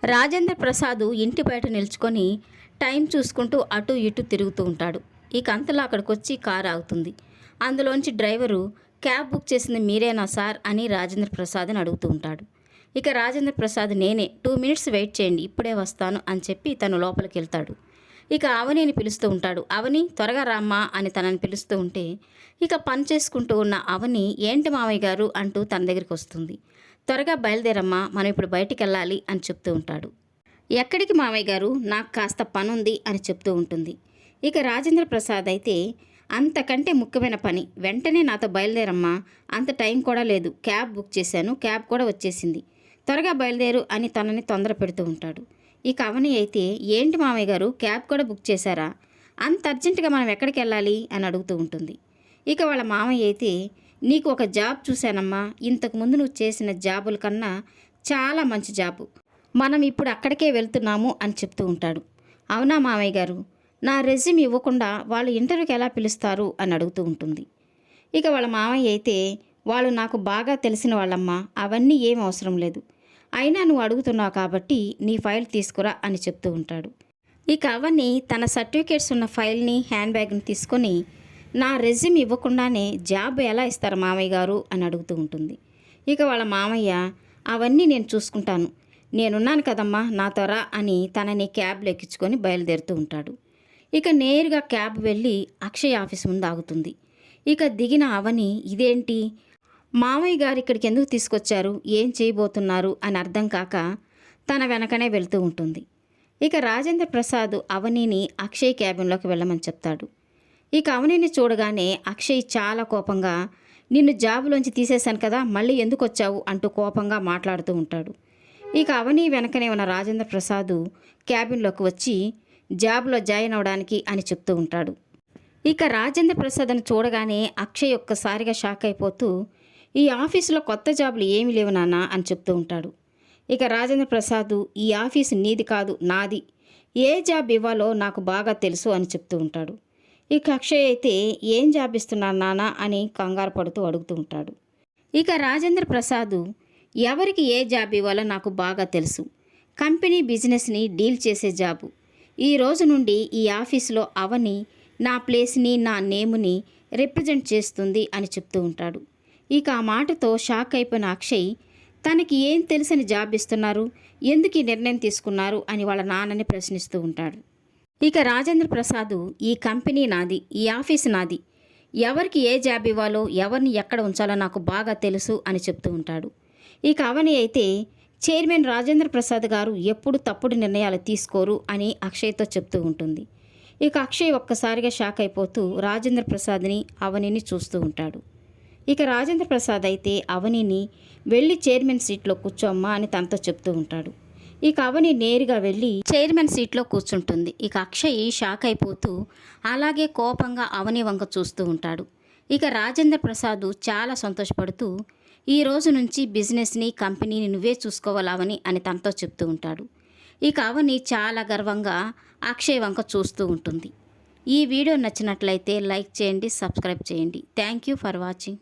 రాజేంద్ర ప్రసాద్ ఇంటి బయట నిల్చుకొని టైం చూసుకుంటూ అటు ఇటు తిరుగుతూ ఉంటాడు. ఇక అంతలో అక్కడికొచ్చి కారు ఆగుతుంది. అందులోంచి డ్రైవరు క్యాబ్ బుక్ చేసింది మీరేనా సార్ అని రాజేంద్ర ప్రసాద్ని అడుగుతూ ఉంటాడు. ఇక రాజేంద్ర ప్రసాద్ నేనే, 2 మినిట్స్ వెయిట్ చేయండి ఇప్పుడే వస్తాను అని చెప్పి తను లోపలికి వెళ్తాడు. ఇక అవనిని పిలుస్తూ ఉంటాడు. అవని త్వరగా రామ్మా అని తనని పిలుస్తూ ఉంటే ఇక పని చేసుకుంటూ ఉన్న అవని ఏంటి మావయ్య గారు అంటూ తన దగ్గరికి వస్తుంది. త్వరగా బయలుదేరమ్మా, మనం ఇప్పుడు బయటికి వెళ్ళాలి అని చెప్తూ ఉంటాడు. ఎక్కడికి మావయ్య గారు, నాకు కాస్త పనుంది అని చెప్తూ ఉంటుంది. ఇక రాజేంద్ర ప్రసాద్ అయితే అంతకంటే ముఖ్యమైన పని, వెంటనే నాతో బయలుదేరమ్మా, అంత టైం కూడా లేదు, క్యాబ్ బుక్ చేశాను, క్యాబ్ కూడా వచ్చేసింది, త్వరగా బయలుదేరు అని తనని తొందర పెడుతూ ఉంటాడు. ఇక అవని అయితే ఏంటి మావయ్య గారు, క్యాబ్ కూడా బుక్ చేశారా, అంత అర్జెంటుగా మనం ఎక్కడికి వెళ్ళాలి అని అడుగుతూ ఉంటుంది. ఇక వాళ్ళ మామయ్య అయితే నీకు ఒక జాబ్ చూశానమ్మా, ఇంతకుముందు నువ్వు చేసిన జాబుల కన్నా చాలా మంచి జాబు, మనం ఇప్పుడు అక్కడికే వెళ్తున్నాము అని చెప్తూ ఉంటాడు. అవునా మామయ్య గారు, నా రెజ్యూమ్ ఇవ్వకుండా వాళ్ళు ఇంటర్వ్యూకి ఎలా పిలుస్తారు అని అడుగుతూ ఉంటుంది. ఇక వాళ్ళ మామయ్య అయితే వాళ్ళు నాకు బాగా తెలిసిన వాళ్ళమ్మా, అవన్నీ ఏం అవసరం లేదు, అయినా నువ్వు అడుగుతున్నావు కాబట్టి నీ ఫైల్ తీసుకురా అని చెప్తూ ఉంటాడు. ఇక అవన్నీ తన సర్టిఫికేట్స్ ఉన్న ఫైల్ని, హ్యాండ్ బ్యాగ్ని తీసుకొని నా రెజ్యూమ్ ఇవ్వకుండానే జాబ్ ఎలా ఇస్తారు మామయ్య గారు అని అడుగుతూ ఉంటుంది. ఇక వాళ్ళ మామయ్య అవన్నీ నేను చూసుకుంటాను, నేనున్నాను కదమ్మా నాతో రా అని తనని క్యాబ్లో ఎక్కించుకొని బయలుదేరుతూ ఉంటాడు. ఇక నేరుగా క్యాబ్ వెళ్ళి అక్షయ్ ఆఫీస్ ముందు ఆగుతుంది. ఇక దిగిన అవని ఇదేంటి, మామయ్య గారు ఇక్కడికి ఎందుకు తీసుకొచ్చారు, ఏం చేయబోతున్నారు అని అర్థం కాక తన వెనకనే వెళ్తూ ఉంటుంది. ఇక రాజేంద్ర ప్రసాద్ అవనిని అక్షయ్ క్యాబిన్లోకి వెళ్ళమని చెప్తాడు. ఇక అవనిని చూడగానే అక్షయ్ చాలా కోపంగా నిన్ను జాబులోంచి తీసేశాను కదా, మళ్ళీ ఎందుకు వచ్చావు అంటూ కోపంగా మాట్లాడుతూ ఉంటాడు. ఇక అవని వెనకనే ఉన్న రాజేంద్ర ప్రసాద్ క్యాబిన్లోకి వచ్చి జాబ్లో జాయిన్ అవడానికి అని చెప్తూ ఉంటాడు. ఇక రాజేంద్ర ప్రసాద్ని చూడగానే అక్షయ్ ఒక్కసారిగా షాక్ అయిపోతూ ఈ ఆఫీసులో కొత్త జాబులు ఏమీ లేవు నాన్న అని చెప్తూ ఉంటాడు. ఇక రాజేంద్ర ప్రసాద్ ఈ ఆఫీసు నీది కాదు నాది, ఏ జాబ్ ఇవ్వాలో నాకు బాగా తెలుసు అని చెప్తూ ఉంటాడు. ఇక అక్షయ్ అయితే ఏం జాబ్ ఇస్తున్నాను నాన్న అని కంగారు పడుతూ అడుగుతూ ఉంటాడు. ఇక రాజేంద్ర ప్రసాద్ ఎవరికి ఏ జాబ్ ఇవ్వాలో నాకు బాగా తెలుసు, కంపెనీ బిజినెస్ని డీల్ చేసే జాబు, ఈ రోజు నుండి ఈ ఆఫీసులో అవని నా ప్లేస్ని, నా నేముని రిప్రజెంట్ చేస్తుంది అని చెప్తూ ఉంటాడు. ఇక ఆ మాటతో షాక్ అయిపోయిన అక్షయ్ తనకి ఏం తెలిసని జాబ్ ఇస్తున్నారు, ఎందుకు ఈ నిర్ణయం తీసుకున్నారు అని వాళ్ళ నాన్నని ప్రశ్నిస్తూ ఉంటాడు. ఇక రాజేంద్ర ప్రసాద్ ఈ కంపెనీ నాది, ఈ ఆఫీసు నాది, ఎవరికి ఏ జాబ్ ఇవ్వాలో, ఎవరిని ఎక్కడ ఉంచాలో నాకు బాగా తెలుసు అని చెప్తూ ఉంటాడు. ఇక అవని అయితే చైర్మన్ రాజేంద్ర ప్రసాద్ గారు ఎప్పుడు తప్పుడు నిర్ణయాలు తీసుకోరు అని అక్షయ్తో చెప్తూ ఉంటుంది. ఇక అక్షయ్ ఒక్కసారిగా షాక్ అయిపోతూ రాజేంద్ర ప్రసాద్ని, అవనిని చూస్తూ ఉంటాడు. ఇక రాజేంద్ర ప్రసాద్ అయితే అవనిని వెళ్ళి చైర్మన్ సీట్లో కూర్చోమ్మా అని తనతో చెప్తూ ఉంటాడు. ఇక అవని నేరుగా వెళ్ళి చైర్మన్ సీట్లో కూర్చుంటుంది. ఇక అక్షయ్ షాక్ అయిపోతూ అలాగే కోపంగా అవని వంక చూస్తూ ఉంటాడు. ఇక రాజేంద్ర ప్రసాద్ చాలా సంతోషపడుతూ ఈ రోజు నుంచి బిజినెస్ని, కంపెనీని నువ్వే చూసుకోవాలని అని తనతో చెప్తూ ఉంటాడు. ఇక అవని చాలా గర్వంగా అక్షయ్ వంక చూస్తూ ఉంటుంది. ఈ వీడియో నచ్చినట్లయితే లైక్ చేయండి, సబ్స్క్రైబ్ చేయండి. Thank you for watching.